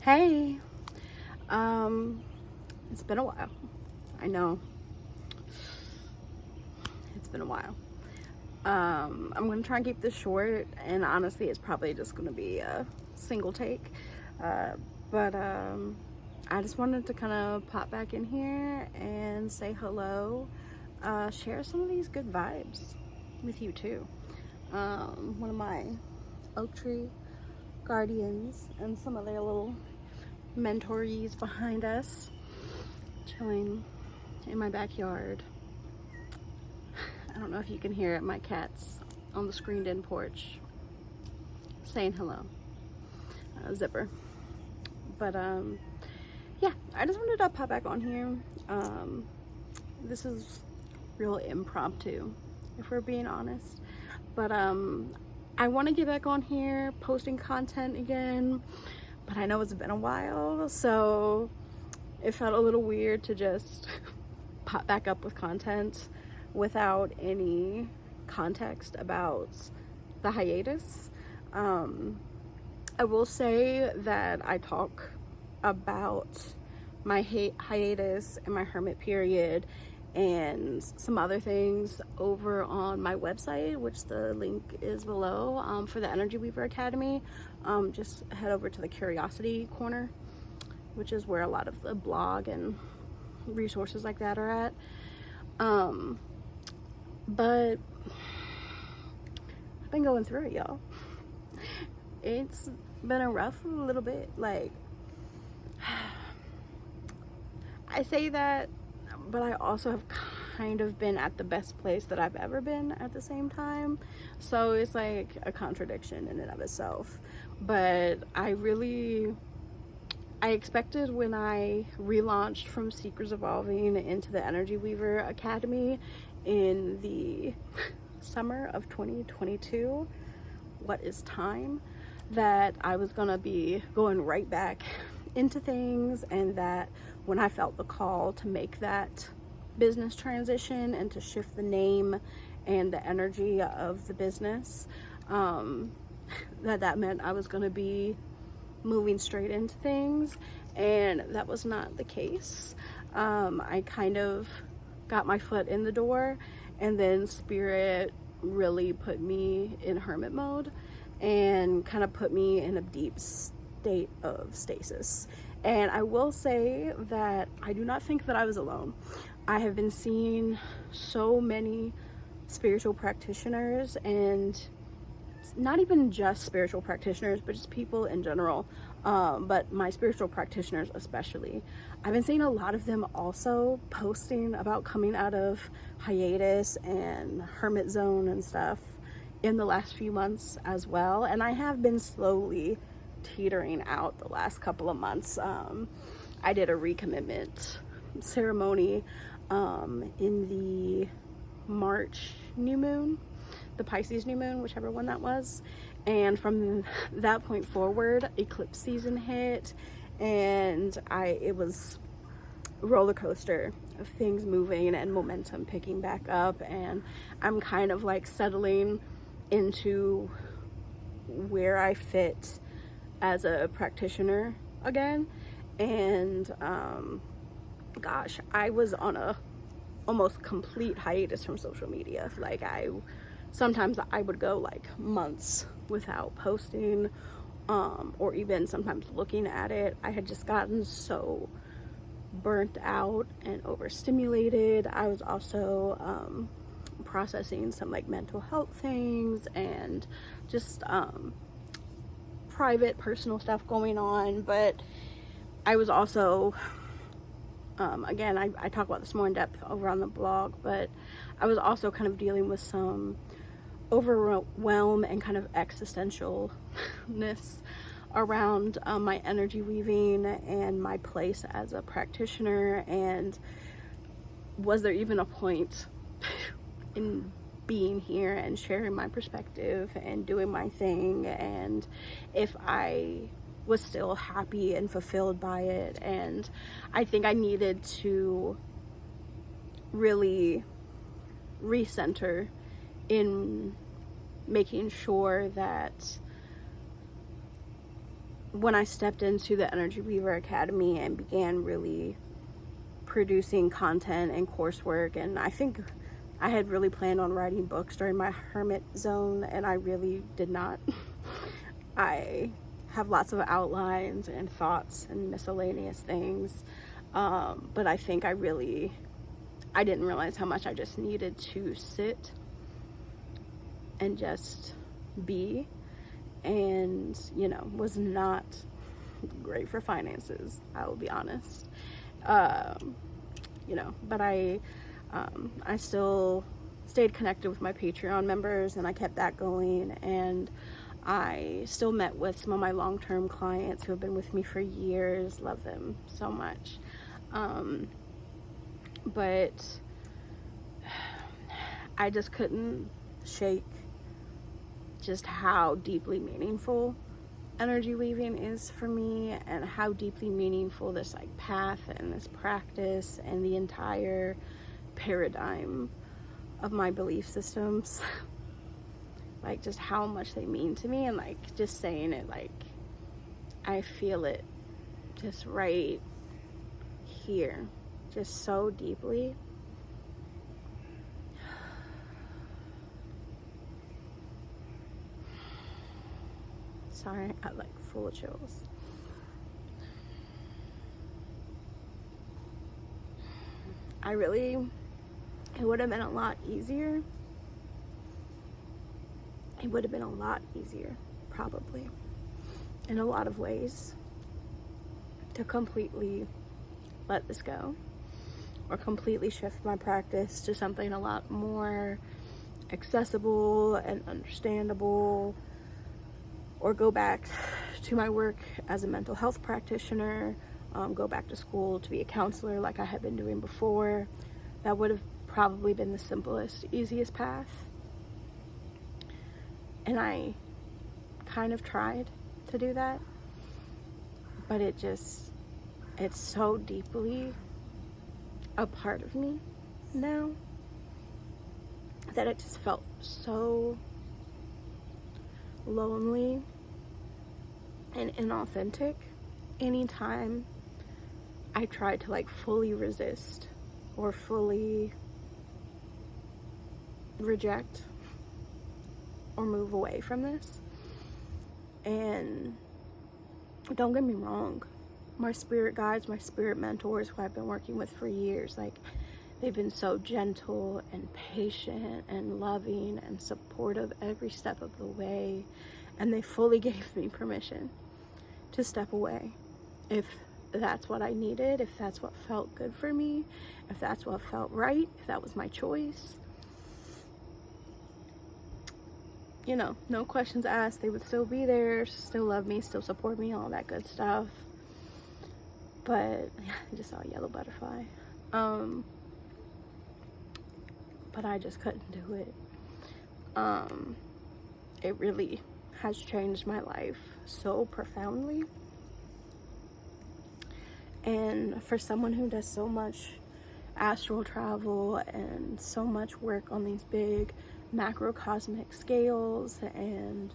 Hey, it's been a while. I know it's been a while. I'm gonna try and keep this short, and honestly, it's probably just gonna be a single take. Uh, but I just wanted to kind of pop back in here and say hello, share some of these good vibes with you too. One of my oak tree guardians and some of their little mentorees behind us, chilling in my backyard. I don't know if you can hear it. My cat's on the screened in porch saying hello. Zipper. But yeah, I just wanted to pop back on here. This is real impromptu, if we're being honest. But I want to get back on here posting content again, but I know it's been a while, so it felt a little weird to just pop back up with content without any context about the hiatus. I will say that I talk about my hiatus and my hermit period and some other things over on my website, which the link is below, for the Energy Weaver Academy. Just head over to the Curiosity corner, which is where a lot of the blog and resources like that are at. But I've been going through it, y'all. It's been a rough little bit. Like, I say that, but I also have kind of been at the best place that I've ever been at the same time. So it's like a contradiction in and of itself. But I expected when I relaunched from Seekers Evolving into the Energy Weaver Academy in the summer of 2022, what is time, that I was gonna be going right back into things, and that when I felt the call to make that business transition and to shift the name and the energy of the business, that meant I was gonna be moving straight into things, and that was not the case. I kind of got my foot in the door, and then Spirit really put me in hermit mode and kind of put me in a deep state of stasis. And I will say that I do not think that I was alone. I have been seeing so many spiritual practitioners, and not even just spiritual practitioners, but just people in general, but my spiritual practitioners especially. I've been seeing a lot of them also posting about coming out of hiatus and hermit zone and stuff in the last few months as well, and I have been slowly teetering out the last couple of months. I did a recommitment ceremony in the March new moon, the Pisces new moon, whichever one that was, and from that point forward, eclipse season hit, and it was a roller coaster of things moving and momentum picking back up, and I'm kind of like settling into where I fit as a practitioner again. And gosh, I was on a almost complete hiatus from social media. Like, sometimes I would go like months without posting, or even sometimes looking at it. I had just gotten so burnt out and overstimulated. I was also processing some like mental health things and just private personal stuff going on. But I was also again, I talk about this more in depth over on the blog, but I was also kind of dealing with some overwhelm and kind of existentialness around my energy weaving and my place as a practitioner, and was there even a point in being here and sharing my perspective and doing my thing, and if I was still happy and fulfilled by it. And I think I needed to really recenter in making sure that when I stepped into the Energy Weaver Academy and began really producing content and coursework, and I think I had really planned on writing books during my hermit zone, and I really did not. I have lots of outlines and thoughts and miscellaneous things, but I think I didn't realize how much I just needed to sit and just be, and was not great for finances, I will be honest. But I still stayed connected with my Patreon members, and I kept that going, and I still met with some of my long-term clients who have been with me for years. Love them so much. But I just couldn't shake just how deeply meaningful energy weaving is for me, and how deeply meaningful this path and this practice and the entire paradigm of my belief systems just how much they mean to me. And just saying it, I feel it just right here, just so deeply. Sorry, I'm full of chills. It would have been a lot easier. It would have been a lot easier, probably, in a lot of ways, to completely let this go, or completely shift my practice to something a lot more accessible and understandable, or go back to my work as a mental health practitioner, go back to school to be a counselor like I had been doing before. That would have probably been the simplest, easiest path. And I kind of tried to do that, but it's so deeply a part of me now that it just felt so lonely and inauthentic anytime I tried to fully resist or fully reject or move away from this. And don't get me wrong, my spirit guides, my spirit mentors who I've been working with for years, they've been so gentle and patient and loving and supportive every step of the way, and they fully gave me permission to step away if that's what I needed, if that's what felt good for me, if that's what felt right, if that was my choice. No questions asked. They would still be there, still love me, still support me, all that good stuff. But I just saw a yellow butterfly. But I just couldn't do it. It really has changed my life so profoundly. And for someone who does so much astral travel and so much work on these big macrocosmic scales, and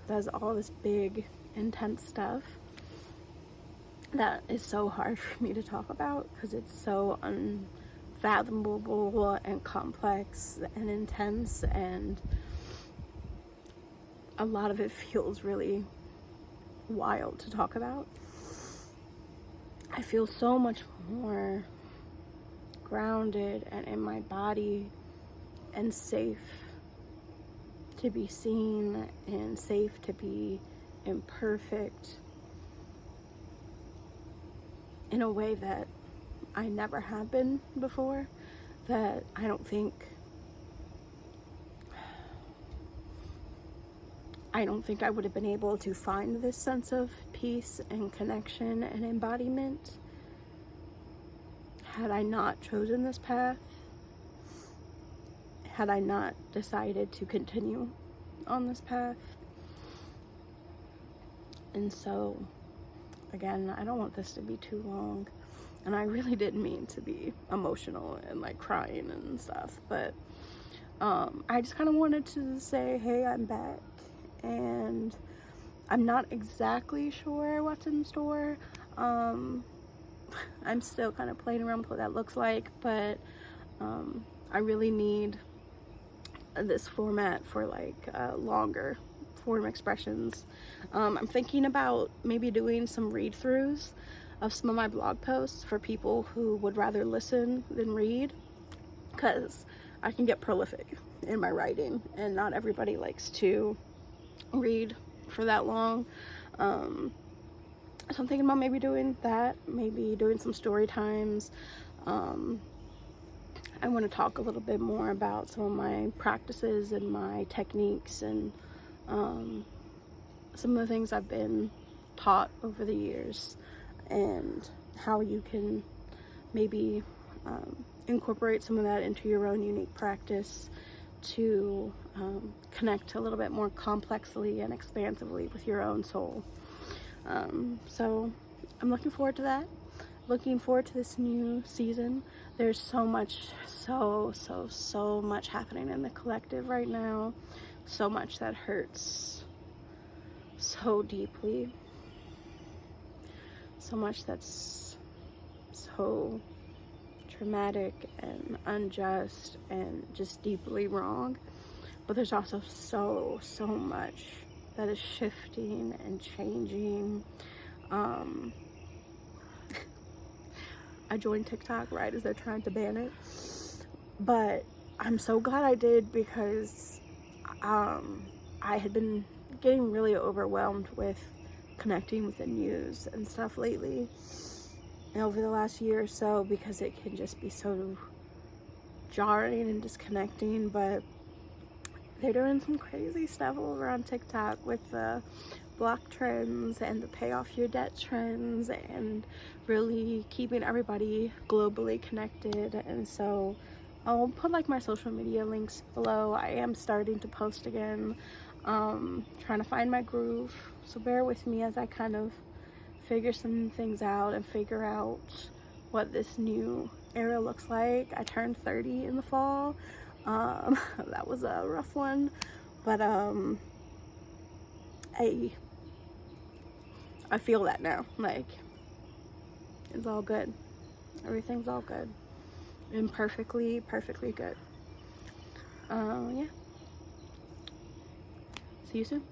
does all this big intense stuff that is so hard for me to talk about because it's so unfathomable and complex and intense, and a lot of it feels really wild to talk about. I feel so much more grounded and in my body and safe to be seen and safe to be imperfect in a way that I never have been before, that I don't think I would have been able to find this sense of peace and connection and embodiment had I not chosen this path, had I not decided to continue on this path. And so, again, I don't want this to be too long, and I really didn't mean to be emotional and crying and stuff, but I just kind of wanted to say, hey, I'm back, and I'm not exactly sure what's in store. I'm still kind of playing around with what that looks like, but I really need this format for like longer form expressions. I'm thinking about maybe doing some read-throughs of some of my blog posts for people who would rather listen than read, because I can get prolific in my writing and not everybody likes to read for that long. So I'm thinking about maybe doing that, maybe doing some story times. I want to talk a little bit more about some of my practices and my techniques and some of the things I've been taught over the years, and how you can maybe incorporate some of that into your own unique practice to connect a little bit more complexly and expansively with your own soul. So I'm looking forward to that. Looking forward to this new season. There's so much, so much happening in the collective right now. So much that hurts so deeply. So much that's so traumatic and unjust and just deeply wrong. But there's also so much that is shifting and changing. I joined TikTok right as they're trying to ban it, but I'm so glad I did, because I had been getting really overwhelmed with connecting with the news and stuff lately, and over the last year or so, because it can just be so jarring and disconnecting. But they're doing some crazy stuff over on TikTok with the block trends and the pay off your debt trends, and really keeping everybody globally connected. And so I'll put like my social media links below. I am starting to post again, trying to find my groove, so bear with me as I kind of figure some things out and figure out what this new era looks like. I turned 30 in the fall. That was a rough one, but I feel that now. Like, it's all good. Everything's all good and perfectly good. Yeah. See you soon.